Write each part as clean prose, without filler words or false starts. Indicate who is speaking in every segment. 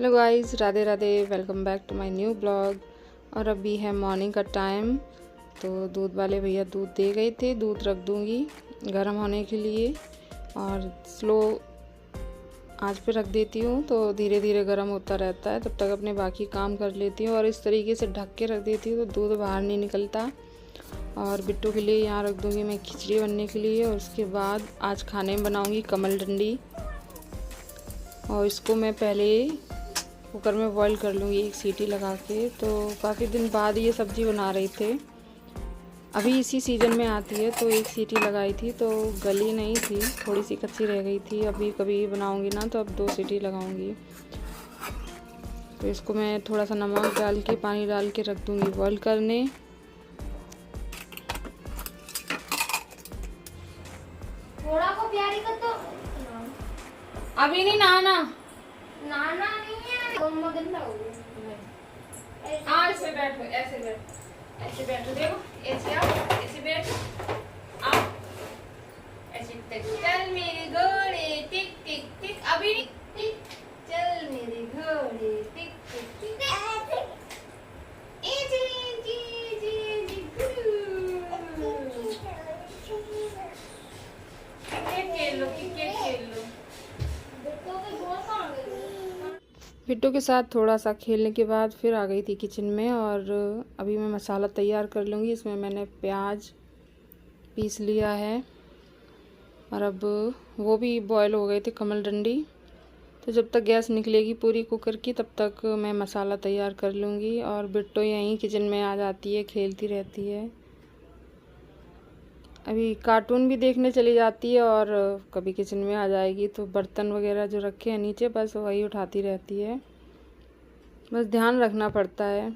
Speaker 1: Hello guys, Radhe Radhe. Welcome back to my new blog. और अभी है मॉर्निंग का टाइम, तो दूध वाले भैया दूध दे गए थे। दूध रख दूंगी गर्म होने के लिए और स्लो आंच पे रख देती हूँ, तो धीरे धीरे गर्म होता रहता है। तब तक अपने बाकी काम कर लेती हूँ और इस तरीके से ढक के रख देती हूँ तो दूध बाहर नहीं निकलता। और बिट्टू के लिए यहाँ रख दूँगी मैं खिचड़ी बनने के लिए। और उसके बाद आज खाने में बनाऊँगी कमल डंडी, और इसको मैं पहले कुकर में बॉईल कर लूँगी एक सीटी लगा के। तो काफ़ी दिन बाद ये सब्ज़ी बना रहे थे, अभी इसी सीज़न में आती है। तो एक सीटी लगाई थी तो गली नहीं थी, थोड़ी सी कच्ची रह गई थी। अभी कभी बनाऊँगी ना तो अब 2 सीटी लगाऊँगी। तो इसको मैं थोड़ा सा नमक डाल के पानी डाल के रख दूँगी बॉईल करने।
Speaker 2: थोड़ा को प्यारी का तो
Speaker 1: अभी नहीं नहाना,
Speaker 2: नाना नहीं है, मम्मा गंदा हो गया।
Speaker 1: ऐसे बैठो, ऐसे बैठो, ऐसे बैठो, देखो ऐसे आओ, ऐसे बैठो, आओ ऐसे। चल मेरे घोड़े टिक टिक टिक, अभी टिक, चल मेरे घोड़े टिक टिक टिक, ऐसे जी जी जी क्रिकेट खेल लो, क्रिकेट खेल लो। बिट्टू के साथ थोड़ा सा खेलने के बाद फिर आ गई थी किचन में। और अभी मैं मसाला तैयार कर लूँगी। इसमें मैंने प्याज पीस लिया है और अब वो भी बॉयल हो गए थे कमल डंडी। तो जब तक गैस निकलेगी पूरी कुकर की तब तक मैं मसाला तैयार कर लूँगी। और बिट्टू यहीं किचन में आ जाती है, खेलती रहती है। अभी कार्टून भी देखने चली जाती है और कभी किचन में आ जाएगी तो बर्तन वगैरह जो रखे हैं नीचे बस वही उठाती रहती है। बस ध्यान रखना पड़ता है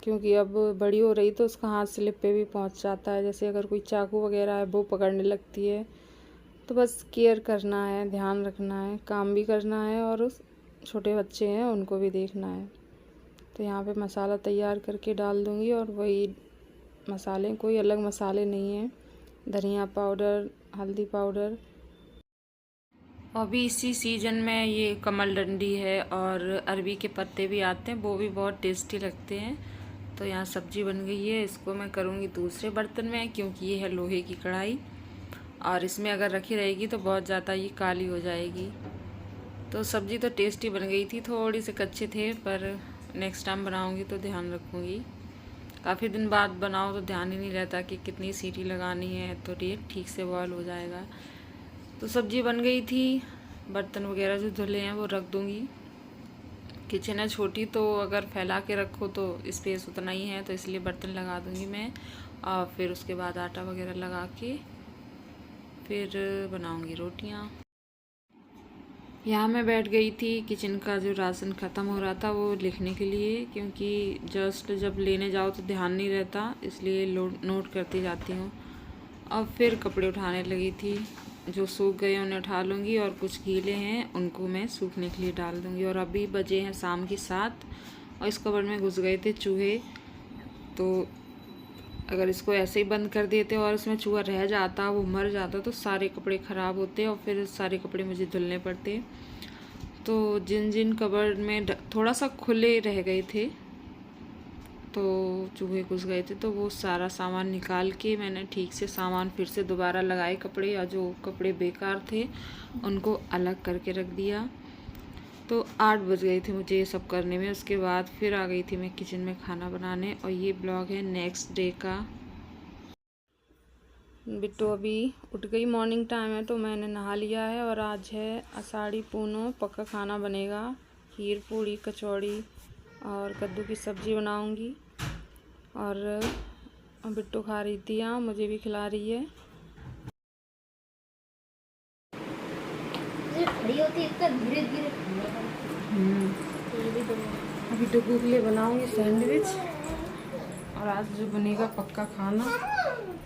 Speaker 1: क्योंकि अब बड़ी हो रही तो उसका हाथ स्लिप पे भी पहुंच जाता है। जैसे अगर कोई चाकू वगैरह है वो पकड़ने लगती है, तो बस केयर करना है, ध्यान रखना है, काम भी करना है और उस छोटे बच्चे हैं उनको भी देखना है। तो यहाँ पे मसाला तैयार करके डाल दूँगी। और वही मसाले, कोई अलग मसाले नहीं हैं, धनिया पाउडर, हल्दी पाउडर। अभी इसी सीज़न में ये कमल डंडी है और अरबी के पत्ते भी आते हैं, वो भी बहुत टेस्टी लगते हैं। तो यहाँ सब्जी बन गई है, इसको मैं करूँगी दूसरे बर्तन में क्योंकि ये है लोहे की कढ़ाई और इसमें अगर रखी रहेगी तो बहुत ज़्यादा ये काली हो जाएगी। तो सब्ज़ी तो टेस्टी बन गई थी, थोड़ी से कच्चे थे पर नेक्स्ट टाइम बनाऊँगी तो ध्यान रखूँगी। काफ़ी दिन बाद बनाओ तो ध्यान ही नहीं रहता कि कितनी सीटी लगानी है, तो ये ठीक से बॉयल हो जाएगा। तो सब्ज़ी बन गई थी, बर्तन वगैरह जो धुले हैं वो रख दूँगी। किचन है छोटी तो अगर फैला के रखो तो स्पेस उतना ही है, तो इसलिए बर्तन लगा दूँगी मैं। और फिर उसके बाद आटा वगैरह लगा के फिर बनाऊँगी रोटियाँ। यहाँ मैं बैठ गई थी, किचन का जो राशन ख़त्म हो रहा था वो लिखने के लिए, क्योंकि जस्ट जब लेने जाओ तो ध्यान नहीं रहता, इसलिए नोट करती जाती हूँ। अब फिर कपड़े उठाने लगी थी, जो सूख गए उन्हें उठा लूँगी और कुछ गीले हैं उनको मैं सूखने के लिए डाल दूँगी। और अभी बजे हैं शाम की 7 और इस कबर्ड में घुस गए थे चूहे। तो अगर इसको ऐसे ही बंद कर देते और उसमें चूहा रह जाता, वो मर जाता, तो सारे कपड़े ख़राब होते और फिर सारे कपड़े मुझे धुलने पड़ते। तो जिन जिन कबर्ड में थोड़ा सा खुले रह गए थे तो चूहे घुस गए थे, तो वो सारा सामान निकाल के मैंने ठीक से सामान फिर से दोबारा लगाए कपड़े, या जो कपड़े बेकार थे उनको अलग करके रख दिया। तो 8 बज गए थे मुझे ये सब करने में। उसके बाद फिर आ गई थी मैं किचन में खाना बनाने। और ये ब्लॉग है नेक्स्ट डे का। बिट्टू अभी उठ गई, मॉर्निंग टाइम है तो मैंने नहा लिया है। और आज है आषाढ़ी पूनम, पक्का खाना बनेगा, खीर पूड़ी कचौड़ी और कद्दू की सब्ज़ी बनाऊंगी। और बिट्टू खा रही थी, यहाँ मुझे भी खिला रही है।
Speaker 2: खड़ी होती है इतना धीरे धीरे
Speaker 1: अभी डुगू के लिए बनाऊंगी सैंडविच। और आज जो बनेगा पक्का खाना,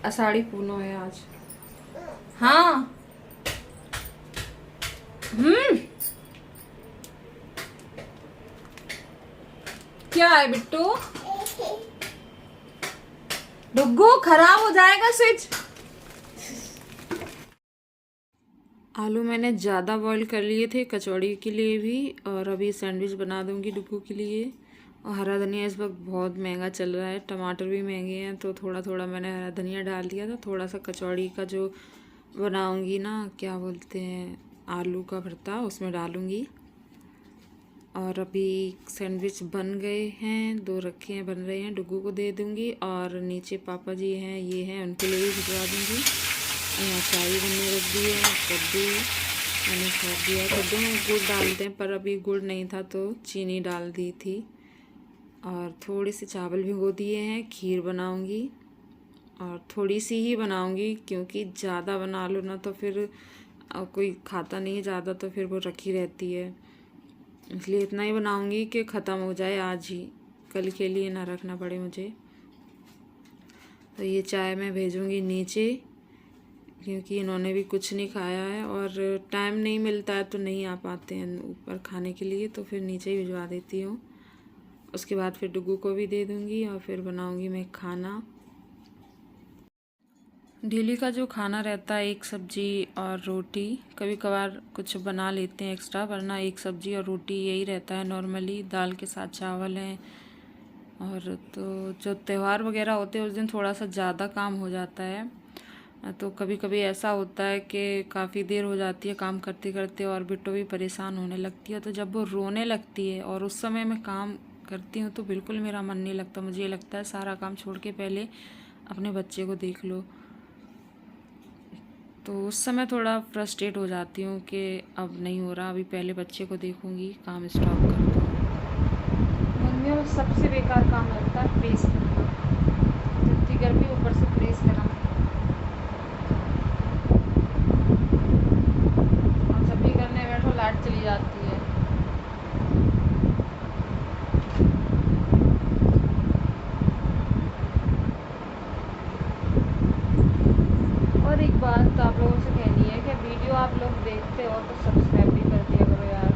Speaker 1: आषाढ़ी पूनम है आज। हाँ क्या है बिट्टू? डुगू खराब हो जाएगा स्विच। आलू मैंने ज़्यादा बॉईल कर लिए थे कचौड़ी के लिए भी, और अभी सैंडविच बना दूंगी डुग्गू के लिए। और हरा धनिया इस वक्त बहुत महंगा चल रहा है, टमाटर भी महंगे हैं, तो थोड़ा थोड़ा मैंने हरा धनिया डाल दिया था। थोड़ा सा कचौड़ी का जो बनाऊंगी ना, क्या बोलते हैं, आलू का भरता, उसमें डालूंगी। और अभी सैंडविच बन गए हैं, 2 रखे हैं, बन रहे हैं, डुग्गू को दे दूंगी। और नीचे पापा जी हैं, ये हैं, उनके लिए भी भिजवा दूंगी। यहाँ चाय बनने रख दी है। कद्दू मैंने फेंक दिया। कद्दू में गुड़ डालते हैं, पर अभी गुड़ नहीं था तो चीनी डाल दी थी। और थोड़े से चावल भिगो दिए हैं, खीर बनाऊंगी। और थोड़ी सी ही बनाऊंगी, क्योंकि ज़्यादा बना लो ना तो फिर कोई खाता नहीं है ज़्यादा, तो फिर वो रखी रहती है। इसलिए इतना ही बनाऊंगी कि ख़त्म हो जाए आज ही, कल के लिए ना रखना पड़े मुझे। तो ये चाय मैं भेजूंगी नीचे, क्योंकि इन्होंने भी कुछ नहीं खाया है और टाइम नहीं मिलता है तो नहीं आ पाते हैं ऊपर खाने के लिए, तो फिर नीचे ही भिजवा देती हूँ। उसके बाद फिर डुग्गू को भी दे दूँगी और फिर बनाऊँगी मैं खाना। डेली का जो खाना रहता है, एक सब्जी और रोटी, कभी कभार कुछ बना लेते हैं एक्स्ट्रा, वरना एक सब्जी और रोटी यही रहता है नॉर्मली। दाल के साथ चावल हैं। और तो जो त्यौहार वगैरह होते हैं उस दिन थोड़ा सा ज़्यादा काम हो जाता है। तो कभी कभी ऐसा होता है कि काफ़ी देर हो जाती है काम करते करते, और बिट्टो भी परेशान होने लगती है। तो जब वो रोने लगती है और उस समय मैं काम करती हूँ तो बिल्कुल मेरा मन नहीं लगता। मुझे ये लगता है सारा काम छोड़ के पहले अपने बच्चे को देख लो। तो उस समय थोड़ा फ्रस्ट्रेट हो जाती हूँ कि अब नहीं हो रहा, अभी पहले बच्चे को देखूँगी, काम स्टॉप कर दूँ।
Speaker 2: मम्मियों में सबसे बेकार काम लगता है प्रेस करना। जितनी गर्मी ऊपर से प्रेस करना, और जब भी करने बैठो लाइट चली जाती है। और एक बात तो आप लोगों से कहनी है कि वीडियो आप लोग देखते हो तो सब्सक्राइब भी कर दिया करो यार।